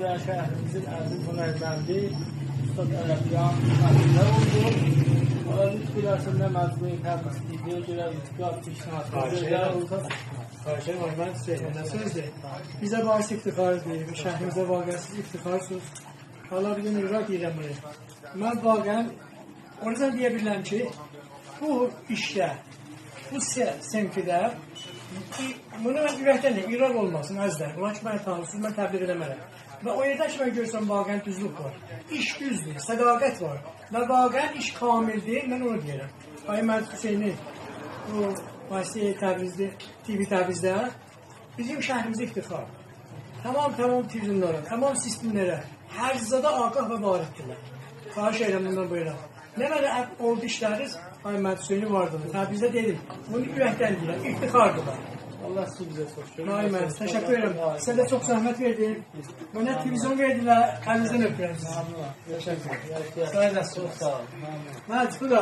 ve şehrimizin aziz hünermendi Üstad Ələbyan Məzunlar oldu. Lütfü dersinde məcmuin təbisliği, görə itikad, pişnatı, Karşı var, ben size sözde. Bize bahis iftixardır, şehrimizde vakasız iftixarsız. Allah bir gün ürək deyirəm bunu. Mən vaqən, o yüzden diyebilirim ki, bu işte, bu semtidə, bunu mən ürəkdən deyim, İraq olmasın, əzlər. Ulan ki, mən tanısız, mən təbliğ edəmərəm. Və o yerdə ki, mən görsəm vaqən düzlük var. İş düzdür, sədaqət var. Və vaqən iş kamildir, mən onu deyirəm. Ayı Məhəd Hüseyni, bu Vasiyyə Təbrizdə, TV Təbrizdə bizim şəhrimizdə iftixar. Tamam televizyonlara, tamam sistemlere, her zada agah ve varittiler. Xahiş edirəm bundan buyuraq. Ne böyle oldu işleriniz? Ay Məhəd Hüseyni vardı. Təbrizdə dedim. Bunu ürəkdən deyirəm, iftixardılar. Allah sizi bize çok şükür. Ay Məhəd, təşəkkür ederim. Sizə də çox zəhmət verdim. Bana televizyon verdiler, əlinizdən öpürəm sizi. Teşekkür ederim. Sağ olasın. Çok sağ olun. Məhəd, bu da.